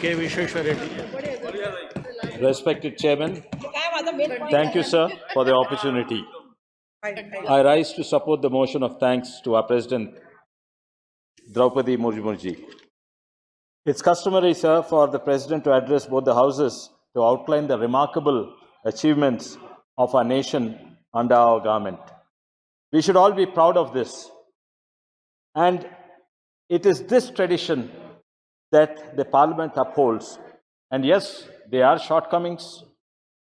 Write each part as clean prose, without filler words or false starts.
K. Vishweshwar Reddy. Respected Chairman, thank you, sir, for the opportunity. I rise to support the motion of thanks to our President, Draupadi Murmuji. It's customary, sir, for the President to address both the houses to outline the remarkable achievements of our nation under our government. We should all be proud of this. And it is this tradition that the Parliament upholds. And yes, there are shortcomings,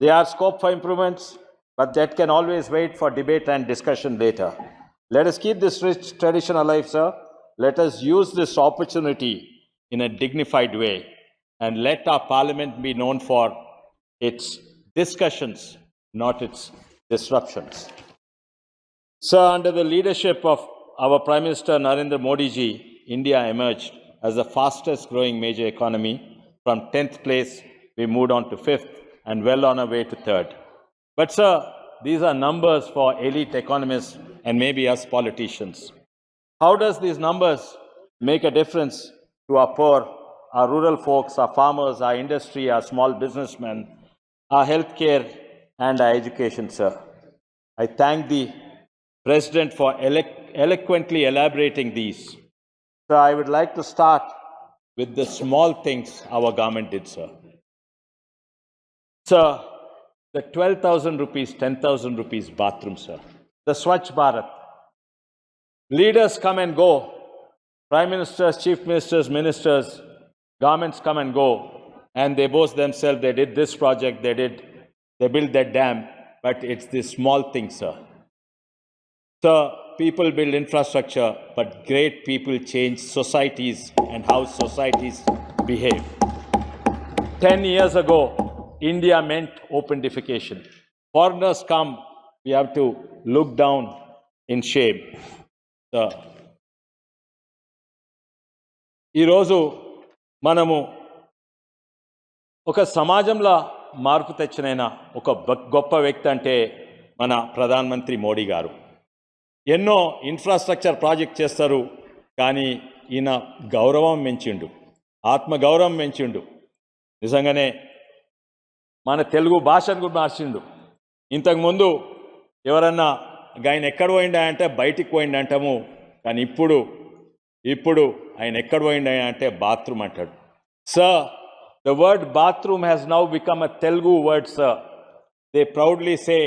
there are scope for improvements, but that can always wait for debate and discussion later. Let us keep this rich tradition alive, sir. Let us use this opportunity in a dignified way, and let our Parliament be known for its discussions, not its disruptions. Sir, under the leadership of our Prime Minister Narendra Modi ji, India emerged as the fastest growing major economy. From 10th place, we moved on to 5th and well on our way to 3rd. But sir, these are numbers for elite economists and maybe us politicians. How does these numbers make a difference to our poor, our rural folks, our farmers, our industry, our small businessmen, our healthcare and our education, sir? I thank the President for eloquently elaborating these. So I would like to start with the small things our government did, sir. Sir, the 12,000 rupees, 10,000 rupees bathroom, sir. The Swachh Bharat. Leaders come and go. Prime ministers, chief ministers, ministers, governments come and go. And they boast themselves, they did this project, they built that dam. But it's the small things, sir. Sir, people build infrastructure, but great people change societies and how societies behave. 10 years ago, India meant open defecation. Foreigners come, we have to look down in shame. Sir, ఈరోజు మనము ఒక సమాజంలో మార్పు తెచ్చినైనా ఒక గొప్ప వ్యక్తి అంటే మన ప్రధానమంత్రి మోడీ గారు. ఎన్నో ఇన్ఫ్రాస్ట్రక్చర్ ప్రాజెక్ట్ చేస్తారు, కానీ ఈయన గౌరవం పెంచిండు, ఆత్మగౌరవం పెంచిండు. నిజంగానే మన తెలుగు భాషను కూడా మార్చిండు. ఇంతకుముందు ఎవరన్నా ఆయన ఎక్కడ పోయిండా అంటే బయటికి పోయిండు అంటాము, కానీ ఇప్పుడు ఆయన ఎక్కడ పోయిండా అంటే బాత్రూమ్ అంటాడు. Sir, the word bathroom has now become a Telugu word, sir. They proudly say,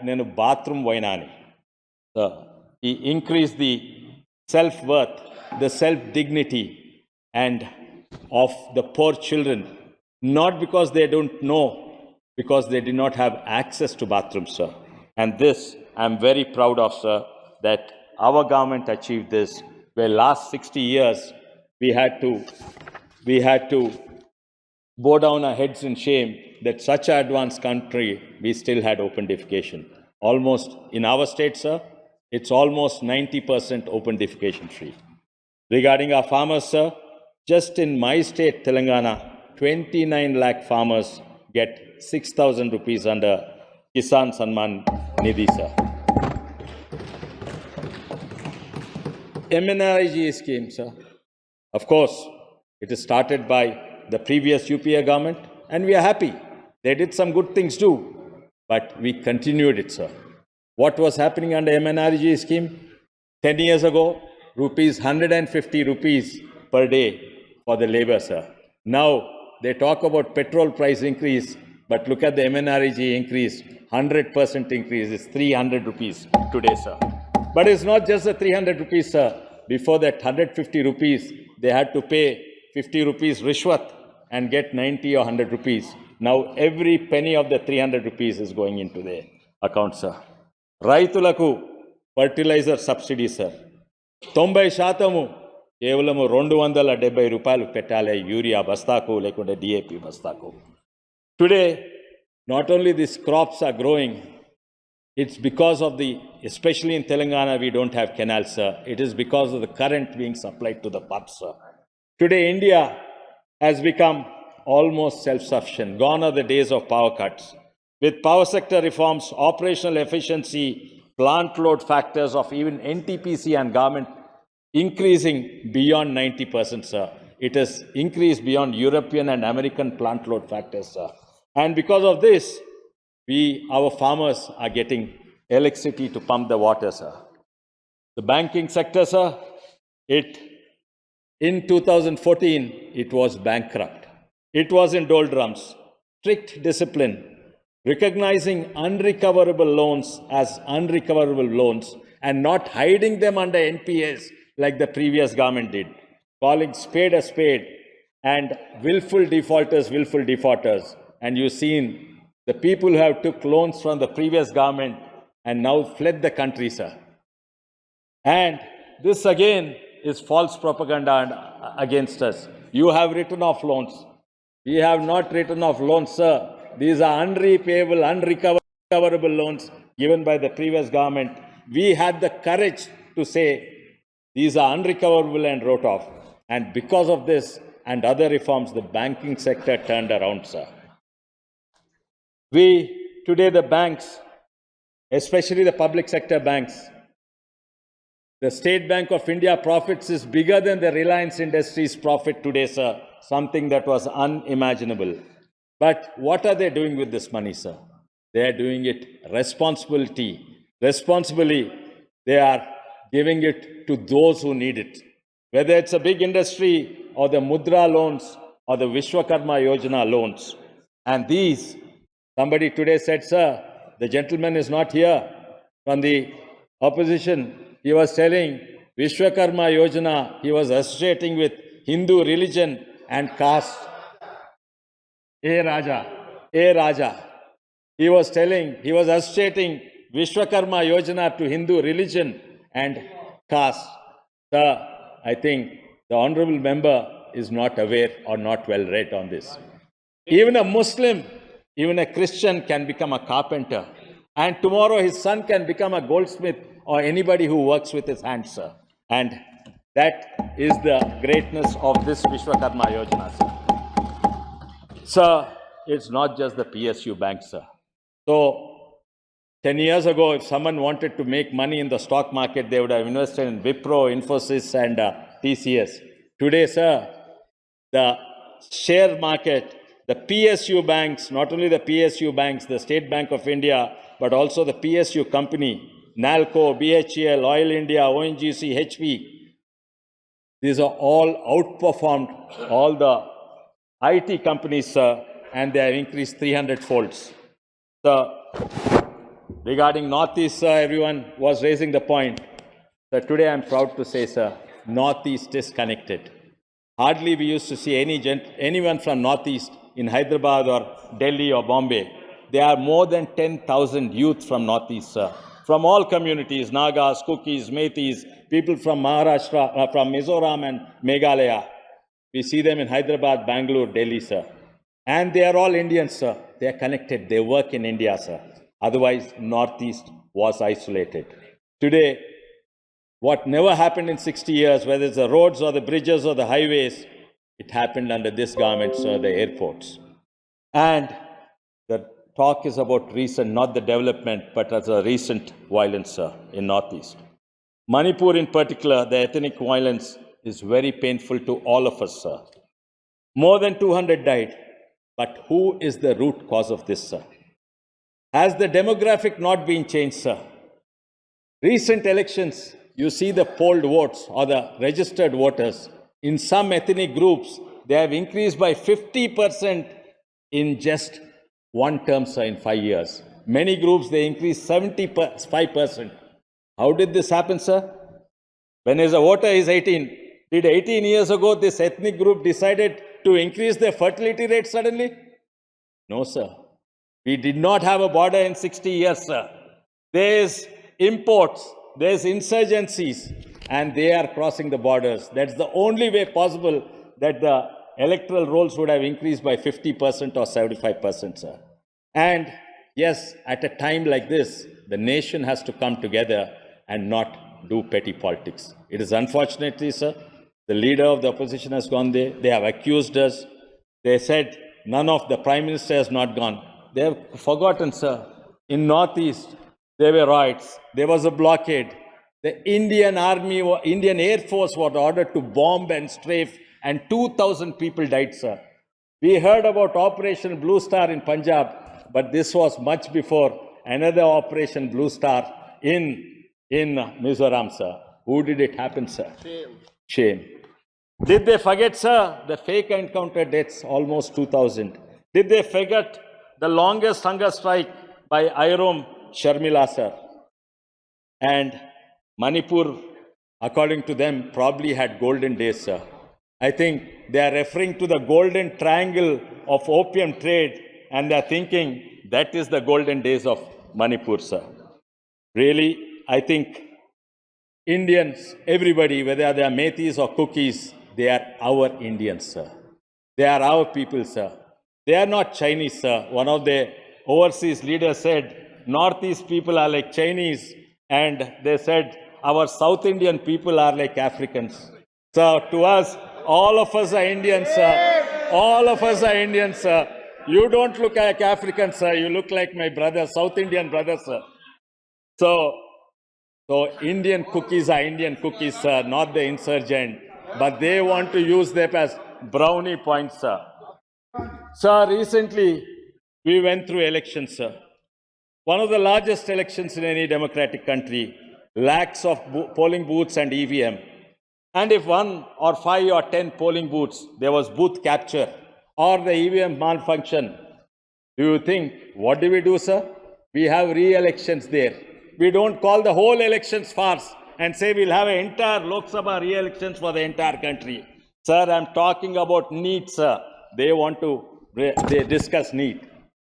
నేను బాత్రూమ్ పోయినా అని. Sir, he increased the self-worth, the self-dignity and of the poor children, not because they don't know, because they did not have access to bathrooms, sir. And this I'm very proud of, sir, that our government achieved this, where last 60 years we had to bow down our heads in shame that such an advanced country, we still had open defecation. Almost in our state, sir, it's almost 90% open defecation free. Regarding our farmers, sir, just in my state, Telangana, 29 lakh farmers get 6,000 rupees under Kisan Sanman Nidhi, sir. MNRIG scheme, sir. Of course, it is started by the previous UPA government, and we are happy. They did some good things too, but we continued it, sir. What was happening under MNRG scheme? 10 years ago, 150 rupees per day for the labor, sir. Now, they talk about petrol price increase, but look at the MNRG increase, 100% increase is 300 rupees today, sir. But it's not just the 300 rupees, sir. Before that 150 rupees, they had to pay 50 rupees rishwat and get 90 or 100 rupees. Now, every penny of the 300 rupees is going into their account, sir. రైతులకు fertiliser subsidy, sir, 90% కేవలము 270 రూపాయలు పెట్టాలి urea బస్తాకు లేకుంటే DAP బస్తాకు. Today not only these crops are growing, it's because of especially in Telangana, we don't have canals, sir. It is because of the current being supplied to the pumps, sir. Today, India has become almost self-sufficient. Gone are the days of power cuts. With power sector reforms, operational efficiency, plant load factors of even NTPC and government increasing beyond 90%, sir, it has increased beyond European and American plant load factors, sir. And because of this, our farmers are getting electricity to pump the water, sir. The banking sector, sir, in 2014, it was bankrupt. It was in doldrums. Strict discipline, recognizing unrecoverable loans as unrecoverable loans and not hiding them under NPAs like the previous government did, calling spade a spade and willful defaulters. And you've seen the people who have took loans from the previous government and now fled the country, sir. And this again is false propaganda against us. You have written off loans. We have not written off loans, sir. These are unrepayable, unrecoverable loans given by the previous government. We had the courage to say these are unrecoverable and wrote off. And because of this and other reforms, the banking sector turned around, sir. Today the banks, especially the public sector banks, the State Bank of India profits is bigger than the Reliance Industries profit today, sir. Something that was unimaginable. But what are they doing with this money, sir? They are doing it responsibly. They are giving it to those who need it. Whether it's a big industry or the Mudra loans or the Vishwakarma Yojana loans. And these, somebody today said, sir, the gentleman is not here from the opposition. He was telling Vishwakarma Yojana, he was associating with Hindu religion and caste. Raja. He was associating Vishwakarma Yojana to Hindu religion and caste. Sir, I think the honorable member is not aware or not well read on this. Even a Muslim, even a Christian can become a carpenter. And tomorrow his son can become a goldsmith or anybody who works with his hands, sir. And that is the greatness of this Vishwakarma Yojana, sir. Sir, it's not just the PSU banks, sir. So, 10 years ago, if someone wanted to make money in the stock market, they would have invested in Wipro, Infosys, and TCS. Today, sir, the share market, the PSU banks, not only the PSU banks, the State Bank of India, but also the PSU company, NALCO, BHEL, Oil India, ONGC, HP, these are all outperformed all the IT companies, sir, and they have increased 300 folds. So, regarding Northeast, sir, everyone was raising the point. So today I'm proud to say, sir, Northeast is connected. Hardly we used to see anyone from Northeast in Hyderabad or Delhi or Bombay. There are more than 10,000 youth from Northeast, sir. From all communities, Nagas, Kukis, Metis, people from Maharashtra, from Mizoram and Meghalaya. We see them in Hyderabad, Bangalore, Delhi, sir. And they are all Indians, sir. They are connected. They work in India, sir. Otherwise, Northeast was isolated. Today, what never happened in 60 years, whether it's the roads or the bridges or the highways, it happened under this government, sir, the airports. And the talk is about recent, not the development, but as a recent violence, sir, in Northeast. Manipur in particular, the ethnic violence is very painful to all of us, sir. More than 200 died. But who is the root cause of this, sir? Has the demographic not been changed, sir? Recent elections, you see the polled votes or the registered voters. In some ethnic groups, they have increased by 50% in just one term, sir, in 5 years. Many groups, they increased 75%. How did this happen, sir? When a voter is 18, did 18 years ago this ethnic group decided to increase their fertility rate suddenly? No, sir. We did not have a border in 60 years, sir. There's imports, there's insurgencies, and they are crossing the borders. That's the only way possible that the electoral rolls would have increased by 50% or 75%, sir. And yes, at a time like this, the nation has to come together and not do petty politics. It is unfortunately, sir, the leader of the opposition has gone there. They have accused us. They said none of the Prime Minister has not gone. They have forgotten, sir. In Northeast, there were riots. There was a blockade. The Indian Army, Indian Air Force was ordered to bomb and strafe and 2,000 people died, sir. We heard about Operation Blue Star in Punjab, but this was much before another Operation Blue Star in Mizoram, sir. Who did it happen, sir? Shame. Did they forget, sir, the fake encounter deaths, almost 2,000? Did they forget the longest hunger strike by Irom Sharmila, sir? And Manipur, according to them, probably had golden days, sir. I think they are referring to the golden triangle of opium trade, and they are thinking that is the golden days of Manipur, sir. Really, I think Indians, everybody, whether they are Metis or Cookies, they are our Indians, sir. They are our people, sir. They are not Chinese, sir. One of the overseas leaders said, Northeast people are like Chinese, and they said, our South Indian people are like Africans. So to us, all of us are Indians, sir. All of us are Indians, sir. You don't look like Africans, sir. You look like my brother, South Indian brother, sir. So Indian cookies are Indian cookies, sir, not the insurgent. But they want to use them as brownie points, sir. Sir, recently we went through elections, sir. One of the largest elections in any democratic country, lakhs of polling booths and EVM. And if 1 or 5 or 10 polling booths, there was booth capture or the EVM malfunction, do you think, what do we do, sir? We have re-elections there. We don't call the whole elections farce and say we'll have an entire Lok Sabha re-elections for the entire country. Sir, I'm talking about NEET, sir. They discuss NEET.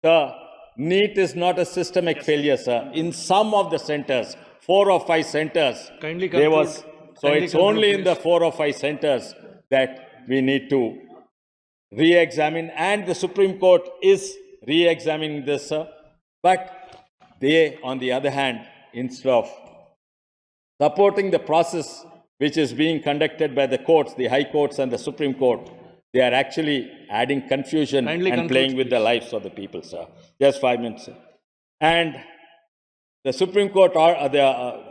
Sir, NEET is not a systemic failure, sir. In some of the centers, 4 or 5 centers, there was. So it's only in the 4 or 5 centers that we need to re-examine, and the Supreme Court is re-examining this, sir. But they, on the other hand, instead of supporting the process which is being conducted by the courts, the high courts and the Supreme Court, they are actually adding confusion and playing with the lives of the people, sir. Just 5 minutes, sir. And the Supreme Court, the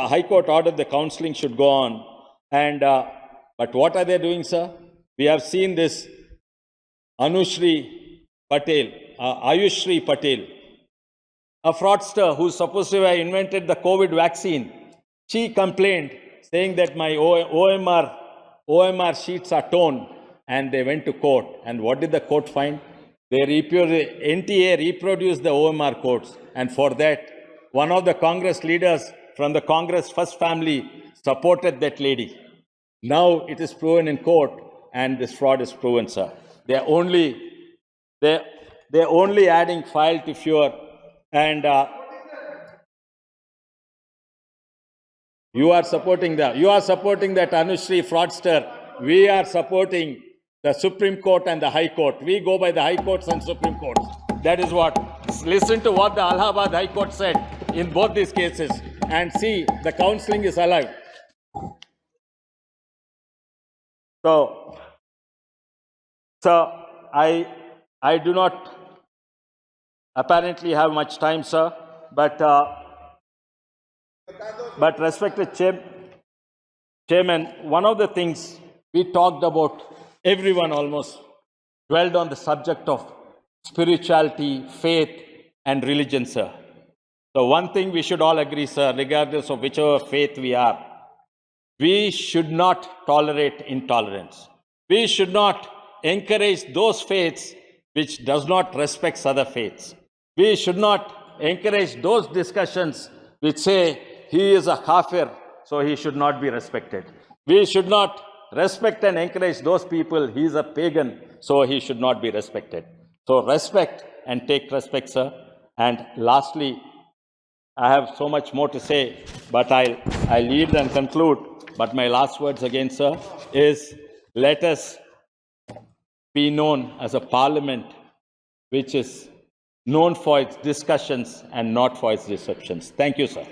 High Court ordered the counselling should go on. And but what are they doing, sir? We have seen this Ayushri Patel, a fraudster who's supposed to have invented the COVID vaccine. She complained, saying that my OMR sheets are torn, and they went to court. And what did the court find? NTA reproduced the OMR codes, and for that, one of the Congress leaders from the Congress first family supported that lady. Now it is proven in court, and this fraud is proven, sir. They're only adding file to fuel, and you are supporting that Anushri fraudster. We are supporting the Supreme Court and the High Court. We go by the High Courts and Supreme Courts. That is what. Listen to what the Allahabad High Court said in both these cases, and see, the counselling is allowed. So I do not apparently have much time, sir, but respected Chairman, one of the things we talked about, everyone almost dwelled on the subject of spirituality, faith, and religion, sir. So one thing we should all agree, sir, regardless of whichever faith we are, we should not tolerate intolerance. We should not encourage those faiths which does not respect other faiths. We should not encourage those discussions which say he is a kafir, so he should not be respected. We should not respect and encourage those people, he is a pagan, so he should not be respected. So respect and take respect, sir. And lastly, I have so much more to say, but I'll leave and conclude. But my last words again, sir, is let us be known as a parliament which is known for its discussions and not for its deceptions. Thank you, sir.